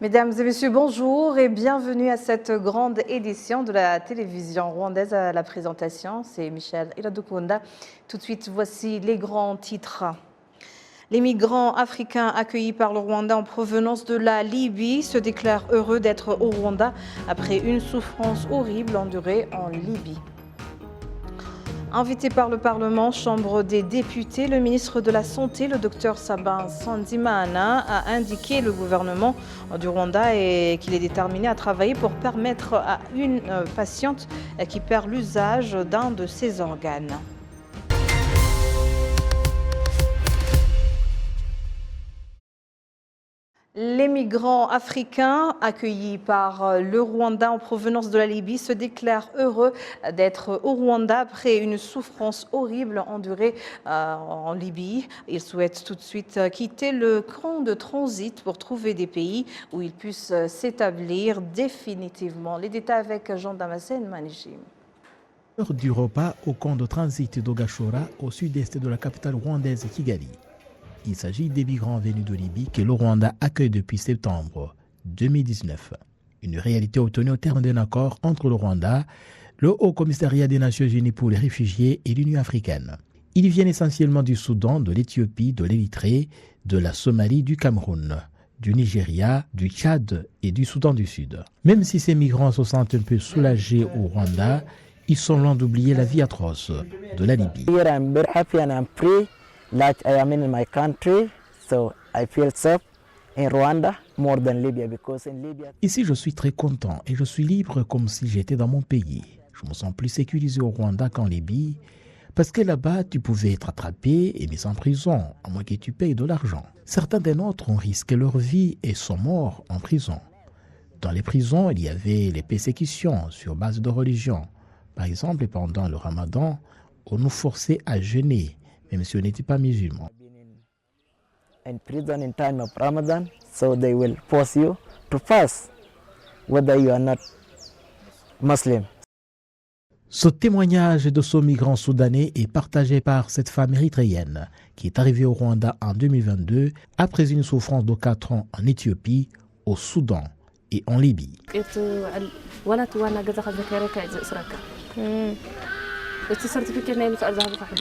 Mesdames et messieurs, bonjour et bienvenue à cette grande édition de la télévision rwandaise. À la présentation, c'est Michel Iradukunda. Tout de suite, voici les grands titres. Les migrants africains accueillis par le Rwanda en provenance de la Libye se déclarent heureux d'être au Rwanda après une souffrance horrible endurée en Libye. Invité par le Parlement, Chambre des députés, le ministre de la Santé, le docteur Sabin Nsanzimana, a indiqué le gouvernement du Rwanda et qu'il est déterminé à travailler pour permettre à une patiente qui perd l'usage d'un de ses organes. Les migrants africains accueillis par le Rwanda en provenance de la Libye se déclarent heureux d'être au Rwanda après une souffrance horrible endurée en Libye. Ils souhaitent tout de suite quitter le camp de transit pour trouver des pays où ils puissent s'établir définitivement. Les détails avec Jean Damascène Manishim. L'heure du repas au camp de transit d'Ogashora, au sud-est de la capitale rwandaise Kigali. Il s'agit des migrants venus de Libye que le Rwanda accueille depuis septembre 2019. Une réalité obtenue au terme d'un accord entre le Rwanda, le Haut Commissariat des Nations Unies pour les réfugiés et l'Union africaine. Ils viennent essentiellement du Soudan, de l'Éthiopie, de l'Érythrée, de la Somalie, du Cameroun, du Nigeria, du Tchad et du Soudan du Sud. Même si ces migrants se sentent un peu soulagés au Rwanda, ils sont loin d'oublier la vie atroce de la Libye. Like I am in my country, so I feel safe in Rwanda more than Libya because in Libya. Ici, je suis très content et je suis libre comme si j'étais dans mon pays. Je me sens plus sécurisé au Rwanda qu'en Libye parce que là-bas, tu pouvais être attrapé et mis en prison, à moins que tu payes de l'argent. Certains des nôtres ont risqué leur vie et sont morts en prison. Dans les prisons, il y avait les persécutions sur base de religion. Par exemple, pendant le Ramadan, on nous forçait à jeûner, même si on n'était pas musulman. In prison in time of Ramadan, so they will force you to fast, whether you are not Muslim. Ce témoignage de ce migrant soudanais est partagé par cette femme érythréenne qui est arrivée au Rwanda en 2022 après une souffrance de 4 ans en Éthiopie, au Soudan et en Libye.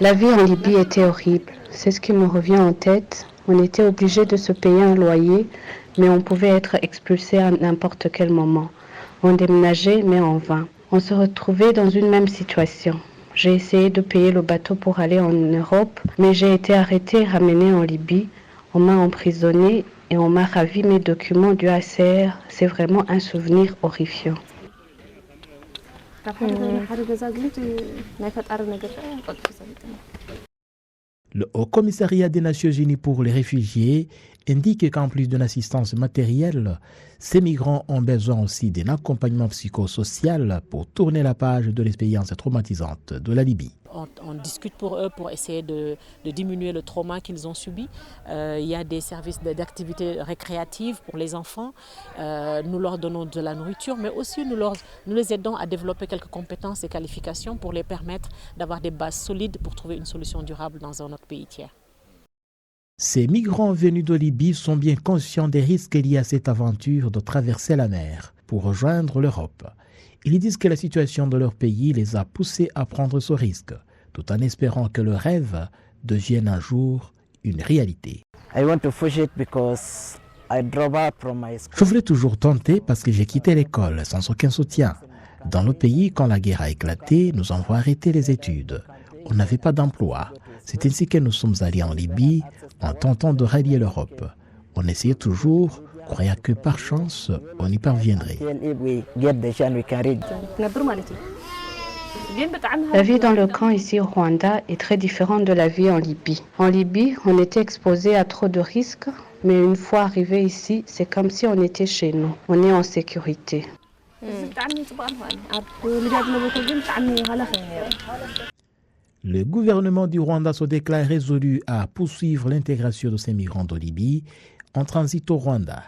La vie en Libye était horrible. C'est ce qui me revient en tête. On était obligé de se payer un loyer, mais on pouvait être expulsé à n'importe quel moment. On déménageait, mais en vain. On se retrouvait dans une même situation. J'ai essayé de payer le bateau pour aller en Europe, mais j'ai été arrêté et ramené en Libye. On m'a emprisonné et on m'a ravi mes documents du HCR. C'est vraiment un souvenir horrifiant. Le Haut Commissariat des Nations Unies pour les réfugiés indique qu'en plus d'une assistance matérielle, ces migrants ont besoin aussi d'un accompagnement psychosocial pour tourner la page de l'expérience traumatisante de la Libye. On discute pour eux pour essayer de diminuer le trauma qu'ils ont subi. Il y a des services d'activités récréatives pour les enfants. Nous leur donnons de la nourriture, mais aussi nous les aidons à développer quelques compétences et qualifications pour les permettre d'avoir des bases solides pour trouver une solution durable dans un autre pays tiers. Ces migrants venus de Libye sont bien conscients des risques liés à cette aventure de traverser la mer pour rejoindre l'Europe. Ils disent que la situation de leur pays les a poussés à prendre ce risque, tout en espérant que le rêve devienne un jour une réalité. Je voulais toujours tenter parce que j'ai quitté l'école sans aucun soutien. Dans le pays, quand la guerre a éclaté, nous avons arrêté les études. On n'avait pas d'emploi. C'est ainsi que nous sommes allés en Libye en tentant de rallier l'Europe. On essayait toujours, croyant que par chance, on y parviendrait. La vie dans le camp ici au Rwanda est très différente de la vie en Libye. En Libye, on était exposé à trop de risques, mais une fois arrivé ici, c'est comme si on était chez nous. On est en sécurité. Le gouvernement du Rwanda se déclare résolu à poursuivre l'intégration de ces migrants de Libye en transit au Rwanda,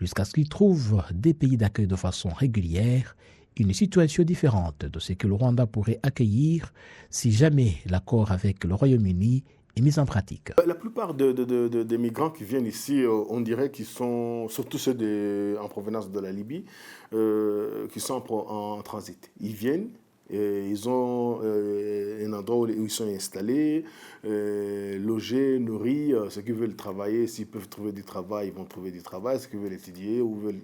jusqu'à ce qu'ils trouvent des pays d'accueil de façon régulière, une situation différente de ce que le Rwanda pourrait accueillir si jamais l'accord avec le Royaume-Uni et mise en pratique. La plupart des migrants qui viennent ici, on dirait qu'ils sont, surtout ceux en provenance de la Libye, qui sont en transit. Ils viennent, et ils ont un endroit où ils sont installés, logés, nourris. Ceux qui veulent travailler, s'ils peuvent trouver du travail, ils vont trouver du travail. Ceux qui veulent étudier ou veulent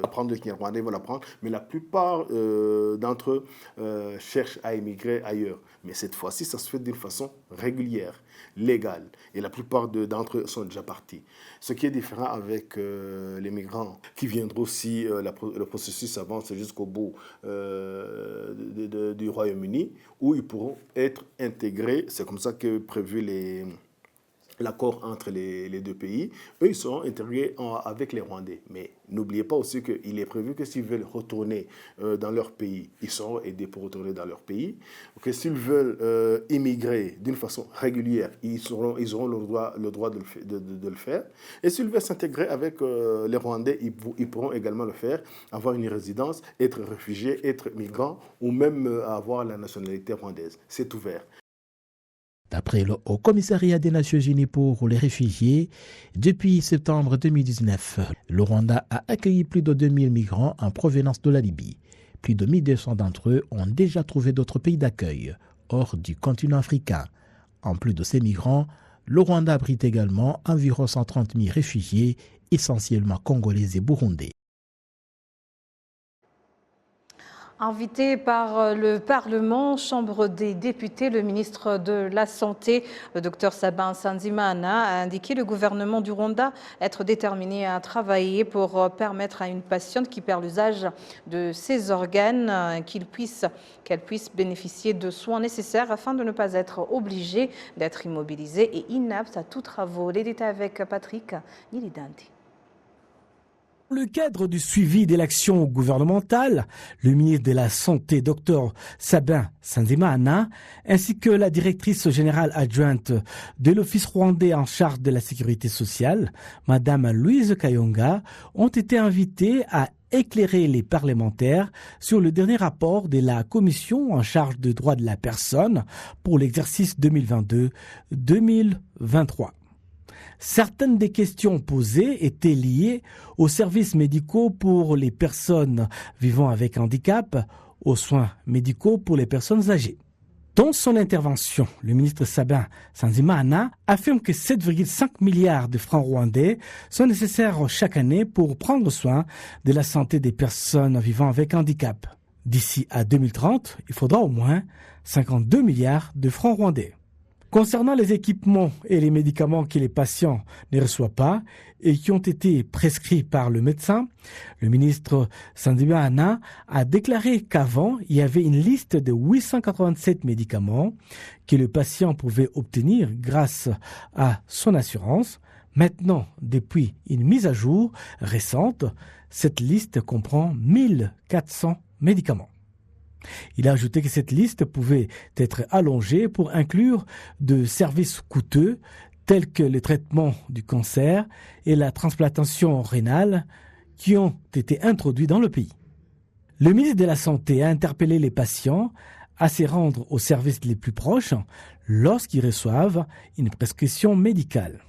apprendre le Kinyarwanda, ils vont l'apprendre. Mais la plupart d'entre eux cherchent à émigrer ailleurs. Mais cette fois-ci, ça se fait d'une façon régulière, légale. Et la plupart d'entre eux sont déjà partis. Ce qui est différent avec les migrants qui viendront si le processus avance jusqu'au bout du Royaume-Uni, où ils pourront être intégrés. C'est comme ça que prévu l'accord entre les deux pays. Eux, ils seront intégrés avec les Rwandais. Mais n'oubliez pas aussi qu'il est prévu que s'ils veulent retourner dans leur pays, ils seront aidés pour retourner dans leur pays. Que s'ils veulent immigrer d'une façon régulière, ils auront le droit de le faire. Et s'ils veulent s'intégrer avec les Rwandais, ils pourront également le faire, avoir une résidence, être réfugiés, être migrants ou même avoir la nationalité rwandaise. C'est ouvert. D'après le Haut Commissariat des Nations Unies pour les réfugiés, depuis septembre 2019, le Rwanda a accueilli plus de 2000 migrants en provenance de la Libye. Plus de 1200 d'entre eux ont déjà trouvé d'autres pays d'accueil, hors du continent africain. En plus de ces migrants, le Rwanda abrite également environ 130 000 réfugiés, essentiellement congolais et burundais. Invité par le Parlement, Chambre des députés, le ministre de la Santé, le Dr Sabin Nsanzimana, a indiqué le gouvernement du Rwanda être déterminé à travailler pour permettre à une patiente qui perd l'usage de ses organes qu'elle puisse bénéficier de soins nécessaires afin de ne pas être obligée d'être immobilisée et inapte à tous travaux. Les détails avec Patrick Nilidanti. Dans le cadre du suivi de l'action gouvernementale, le ministre de la Santé, Dr Sabin Nsanzimana, ainsi que la directrice générale adjointe de l'Office rwandais en charge de la sécurité sociale, Madame Louise Kayonga, ont été invités à éclairer les parlementaires sur le dernier rapport de la Commission en charge des droits de la personne pour l'exercice 2022-2023. Certaines des questions posées étaient liées aux services médicaux pour les personnes vivant avec handicap, aux soins médicaux pour les personnes âgées. Dans son intervention, le ministre Sabin Nsanzimana affirme que 7,5 milliards de francs rwandais sont nécessaires chaque année pour prendre soin de la santé des personnes vivant avec handicap. D'ici à 2030, il faudra au moins 52 milliards de francs rwandais. Concernant les équipements et les médicaments que les patients ne reçoivent pas et qui ont été prescrits par le médecin, le ministre Nsanzimana a déclaré qu'avant, il y avait une liste de 887 médicaments que le patient pouvait obtenir grâce à son assurance. Maintenant, depuis une mise à jour récente, cette liste comprend 1400 médicaments. Il a ajouté que cette liste pouvait être allongée pour inclure de services coûteux tels que le traitement du cancer et la transplantation rénale qui ont été introduits dans le pays. Le ministre de la Santé a interpellé les patients à se rendre aux services les plus proches lorsqu'ils reçoivent une prescription médicale.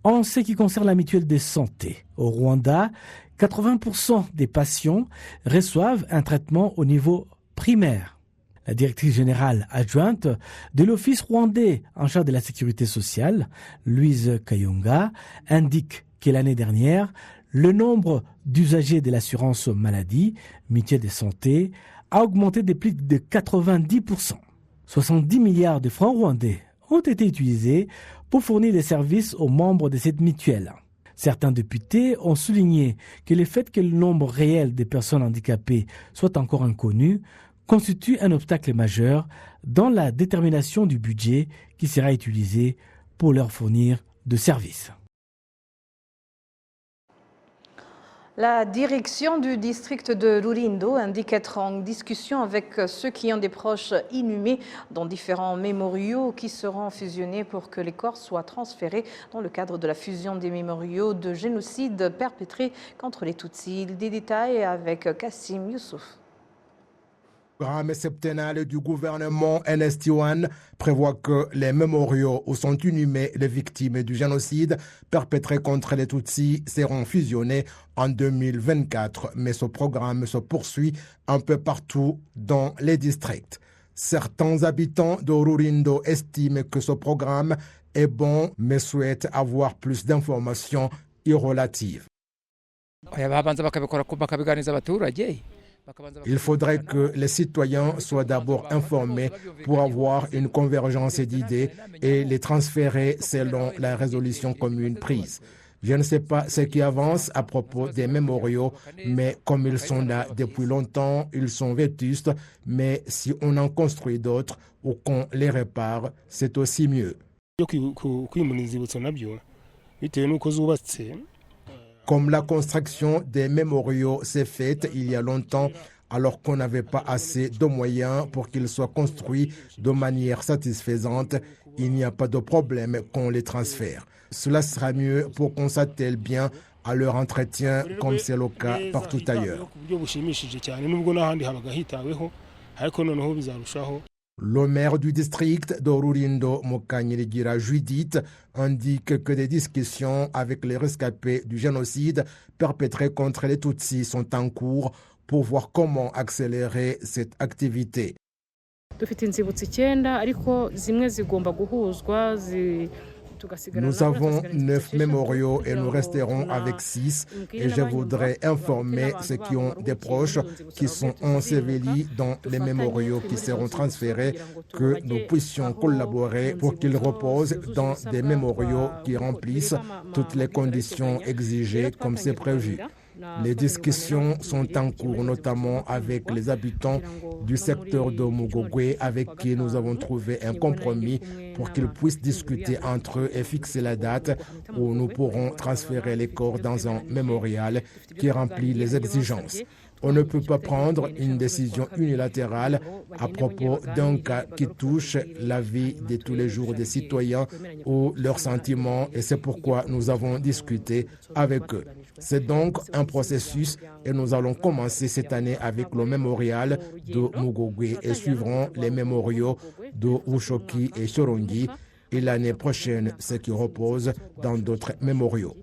En ce qui concerne la mutuelle de santé, au Rwanda, 80% des patients reçoivent un traitement au niveau primaire. La directrice générale adjointe de l'Office rwandais en charge de la sécurité sociale, Louise Kayonga, indique que l'année dernière, le nombre d'usagers de l'assurance maladie, mutuelle de santé, a augmenté de plus de 90%. 70 milliards de francs rwandais ont été utilisés pour fournir des services aux membres de cette mutuelle. Certains députés ont souligné que le fait que le nombre réel de personnes handicapées soit encore inconnu constitue un obstacle majeur dans la détermination du budget qui sera utilisé pour leur fournir de services. La direction du district de Rulindo indique être en discussion avec ceux qui ont des proches inhumés dans différents mémoriaux qui seront fusionnés pour que les corps soient transférés dans le cadre de la fusion des mémoriaux de génocide perpétrés contre les Tutsis. Des détails avec Kassim Youssouf. Le programme septennal du gouvernement NST1 prévoit que les mémoriaux où sont inhumées les victimes du génocide perpétré contre les Tutsis seront fusionnés en 2024. Mais ce programme se poursuit un peu partout dans les districts. Certains habitants de Rurindo estiment que ce programme est bon, mais souhaitent avoir plus d'informations irrelatives. Il faudrait que les citoyens soient d'abord informés pour avoir une convergence d'idées et les transférer selon la résolution commune prise. Je ne sais pas ce qui avance à propos des mémoriaux, mais comme ils sont là depuis longtemps, ils sont vétustes, mais si on en construit d'autres ou qu'on les répare, c'est aussi mieux. Comme la construction des mémoriaux s'est faite il y a longtemps, alors qu'on n'avait pas assez de moyens pour qu'ils soient construits de manière satisfaisante, il n'y a pas de problème qu'on les transfère. Cela sera mieux pour qu'on s'attelle bien à leur entretien, comme c'est le cas partout ailleurs. Le maire du district de Rurindo, Mokanyirigira Judith, indique que des discussions avec les rescapés du génocide perpétré contre les Tutsis sont en cours pour voir comment accélérer cette activité. Nous avons 9 mémoriaux et nous resterons avec 6 et je voudrais informer ceux qui ont des proches qui sont ensevelis dans les mémoriaux qui seront transférés que nous puissions collaborer pour qu'ils reposent dans des mémoriaux qui remplissent toutes les conditions exigées comme c'est prévu. Les discussions sont en cours, notamment avec les habitants du secteur de Mugogwe, avec qui nous avons trouvé un compromis pour qu'ils puissent discuter entre eux et fixer la date où nous pourrons transférer les corps dans un mémorial qui remplit les exigences. On ne peut pas prendre une décision unilatérale à propos d'un cas qui touche la vie de tous les jours des citoyens ou leurs sentiments, et c'est pourquoi nous avons discuté avec eux. C'est donc un processus et nous allons commencer cette année avec le mémorial de Mugogwe et suivrons les mémoriaux de Ushoki et Shorongi et l'année prochaine ce qui repose dans d'autres mémoriaux.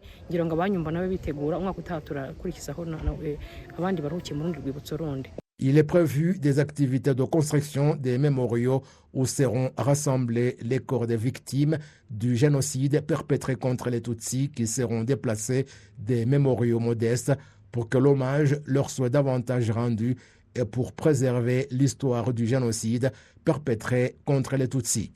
Il est prévu des activités de construction des mémoriaux où seront rassemblés les corps des victimes du génocide perpétré contre les Tutsis qui seront déplacés des mémoriaux modestes pour que l'hommage leur soit davantage rendu et pour préserver l'histoire du génocide perpétré contre les Tutsis.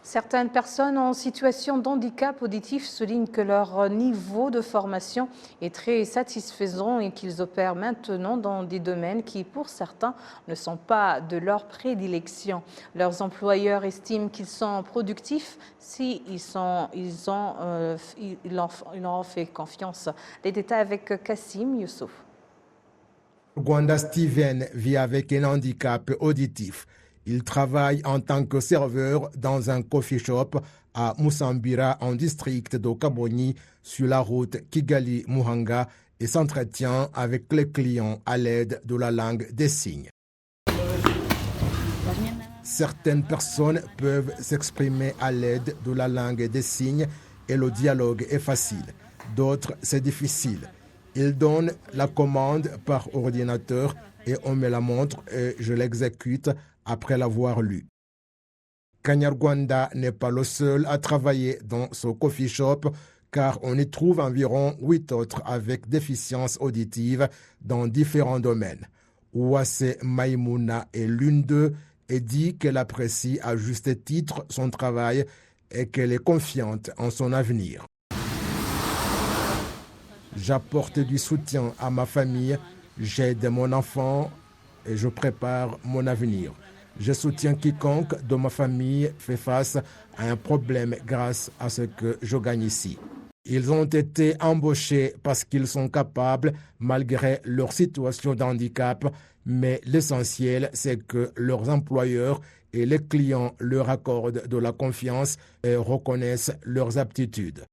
Certaines personnes en situation de handicap auditif soulignent que leur niveau de formation est très satisfaisant et qu'ils opèrent maintenant dans des domaines qui, pour certains, ne sont pas de leur prédilection. Leurs employeurs estiment qu'ils sont productifs si ils leur ont fait confiance. Les détails avec Kassim Youssouf. Gwanda Steven vit avec un handicap auditif. Il travaille en tant que serveur dans un coffee shop à Musambira, en district de Kaboni, sur la route Kigali-Muhanga et s'entretient avec les clients à l'aide de la langue des signes. Certaines personnes peuvent s'exprimer à l'aide de la langue des signes et le dialogue est facile. D'autres, c'est difficile. Ils donnent la commande par ordinateur et on me la montre et je l'exécute après l'avoir lu. Kanyarwanda n'est pas le seul à travailler dans ce coffee shop car on y trouve environ 8 autres avec déficience auditive dans différents domaines. Ouasse Maïmouna est l'une d'eux et dit qu'elle apprécie à juste titre son travail et qu'elle est confiante en son avenir. J'apporte du soutien à ma famille, j'aide mon enfant et je prépare mon avenir. Je soutiens quiconque de ma famille fait face à un problème grâce à ce que je gagne ici. Ils ont été embauchés parce qu'ils sont capables malgré leur situation de handicap, mais l'essentiel c'est que leurs employeurs et les clients leur accordent de la confiance et reconnaissent leurs aptitudes.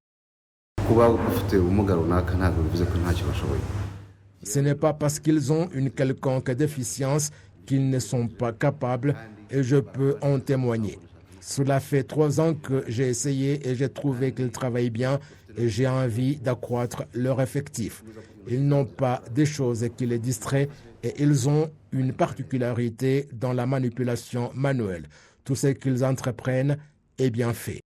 Ce n'est pas parce qu'ils ont une quelconque déficience qu'ils ne sont pas capables et je peux en témoigner. Cela fait 3 ans que j'ai essayé et j'ai trouvé qu'ils travaillent bien et j'ai envie d'accroître leur effectif. Ils n'ont pas des choses qui les distraient et ils ont une particularité dans la manipulation manuelle. Tout ce qu'ils entreprennent est bien fait.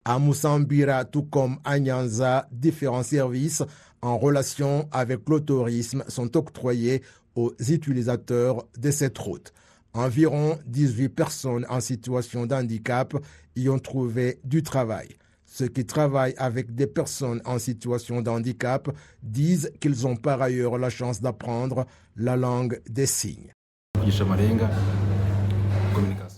À Moussambira, tout comme à Nyanza, différents services en relation avec le tourisme sont octroyés aux utilisateurs de cette route. Environ 18 personnes en situation de handicap y ont trouvé du travail. Ceux qui travaillent avec des personnes en situation de handicap disent qu'ils ont par ailleurs la chance d'apprendre la langue des signes.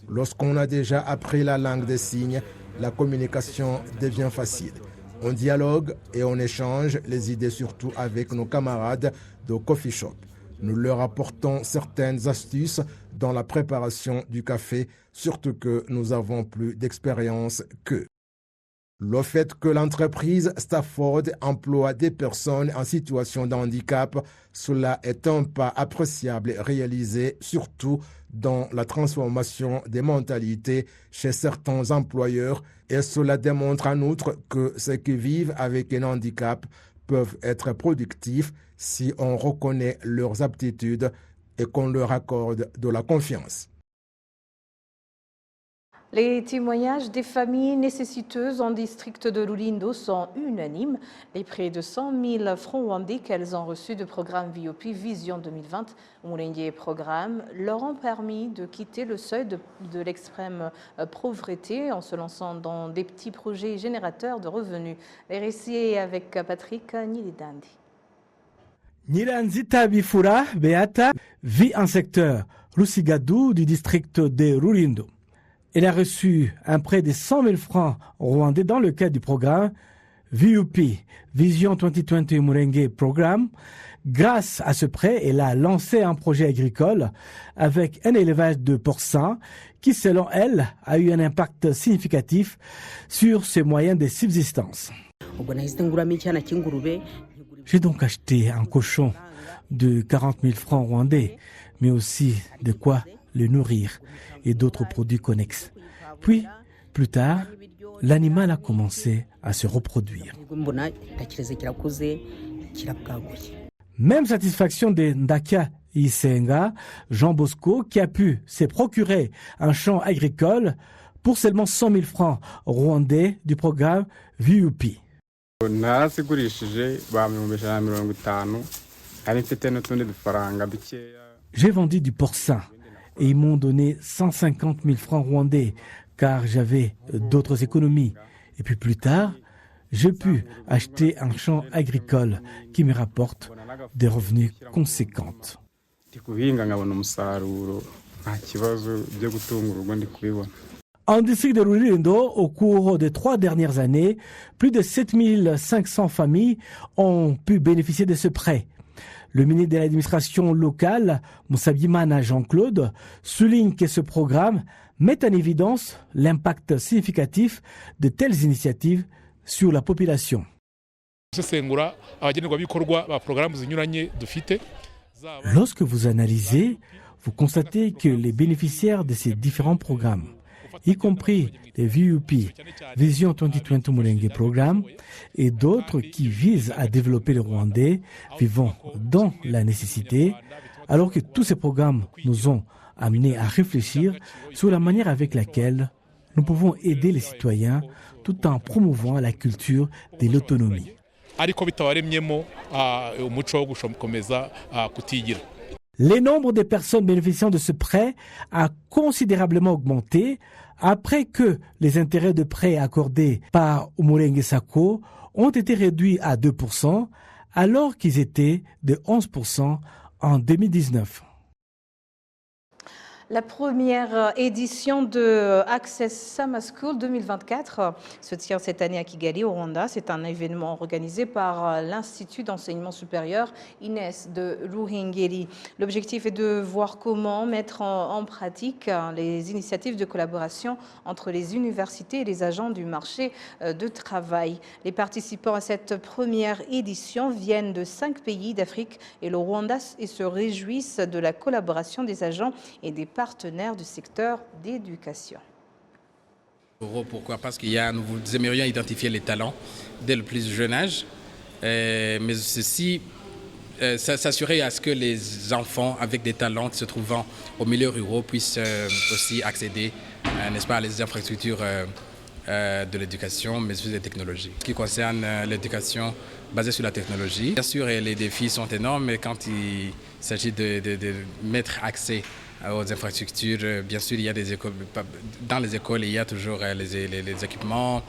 Lorsqu'on a déjà appris la langue des signes, la communication devient facile. On dialogue et on échange les idées surtout avec nos camarades de coffee shop. Nous leur apportons certaines astuces dans la préparation du café, surtout que nous avons plus d'expérience qu'eux. Le fait que l'entreprise Stafford emploie des personnes en situation de handicap, cela est un pas appréciable réalisé surtout dans la transformation des mentalités chez certains employeurs et cela démontre en outre que ceux qui vivent avec un handicap peuvent être productifs si on reconnaît leurs aptitudes et qu'on leur accorde de la confiance. Les témoignages des familles nécessiteuses en district de Lulindo sont unanimes. Les près de 100 000 francs rwandais qu'elles ont reçus du programme VOP Vision 2020, Moulengue Programme, leur ont permis de quitter le seuil de l'extrême pauvreté en se lançant dans des petits projets générateurs de revenus. Les récits avec Patrick Nilidandi. Nyiranzita Bifura Beata vit en secteur Rusigadou du district de Rulindo. Elle a reçu un prêt de 100 000 francs rwandais dans le cadre du programme VUP, Vision 2020 Moulengue Programme. Grâce à ce prêt, elle a lancé un projet agricole avec un élevage de porcins qui, selon elle, a eu un impact significatif sur ses moyens de subsistance. J'ai donc acheté un cochon de 40 000 francs rwandais, mais aussi de quoi le nourrir et d'autres produits connexes. Puis, plus tard, l'animal a commencé à se reproduire. Même satisfaction de Ndakia Isenga, Jean Bosco, qui a pu se procurer un champ agricole pour seulement 100 000 francs rwandais du programme VUP. J'ai vendu du porcin et ils m'ont donné 150 000 francs rwandais car j'avais d'autres économies. Et puis plus tard, j'ai pu acheter un champ agricole qui me rapporte des revenus conséquents. En district de Rulindo, au cours des 3 dernières années, plus de 7 500 familles ont pu bénéficier de ce prêt. Le ministre de l'administration locale, Moussabimana Jean-Claude, souligne que ce programme met en évidence l'impact significatif de telles initiatives sur la population. Lorsque vous analysez, vous constatez que les bénéficiaires de ces différents programmes, y compris les VUP, Vision 2020 Moulengue Programme, et d'autres qui visent à développer les Rwandais vivant dans la nécessité, alors que tous ces programmes nous ont amenés à réfléchir sur la manière avec laquelle nous pouvons aider les citoyens tout en promouvant la culture de l'autonomie. Le nombre de personnes bénéficiant de ce prêt a considérablement augmenté après que les intérêts de prêt accordés par Moulengue Sacco ont été réduits à 2%, alors qu'ils étaient de 11% en 2019. La première édition de Access Summer School 2024 se tient cette année à Kigali, au Rwanda. C'est un événement organisé par l'Institut d'enseignement supérieur INES de Ruhengeri. L'objectif est de voir comment mettre en pratique les initiatives de collaboration entre les universités et les agents du marché de travail. Les participants à cette première édition viennent de 5 pays d'Afrique et le Rwanda et se réjouissent de la collaboration des agents et des partenaires du secteur d'éducation. Pourquoi? Parce nous aimerions identifier les talents dès le plus jeune âge, mais ceci s'assurer à ce que les enfants avec des talents se trouvant au milieu rural puissent aussi accéder, n'est-ce pas, à les infrastructures de l'éducation, mais aussi des technologies. Ce qui concerne l'éducation basée sur la technologie, bien sûr, les défis sont énormes, mais quand il s'agit de mettre accès aux infrastructures, bien sûr, il y a des écoles. Dans les écoles, il y a toujours les équipements,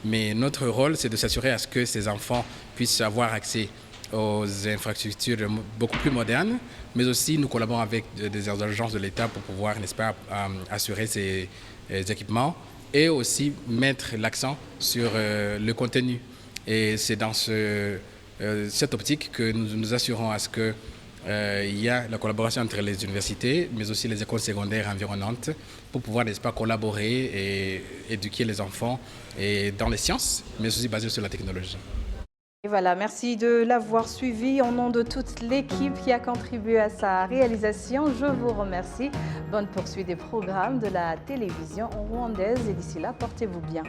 mais notre rôle, c'est de s'assurer à ce que ces enfants puissent avoir accès aux infrastructures beaucoup plus modernes, mais aussi nous collaborons avec des agences de l'État pour pouvoir, n'est-ce pas, assurer ces équipements et aussi mettre l'accent sur le contenu. Et c'est dans cette optique que nous nous assurons à ce que il y a la collaboration entre les universités, mais aussi les écoles secondaires environnantes pour pouvoir, n'est-ce pas, collaborer et éduquer les enfants et dans les sciences, mais aussi basé sur la technologie. Et voilà, merci de l'avoir suivi. Au nom de toute l'équipe qui a contribué à sa réalisation, je vous remercie. Bonne poursuite des programmes de la télévision rwandaise et d'ici là, portez-vous bien.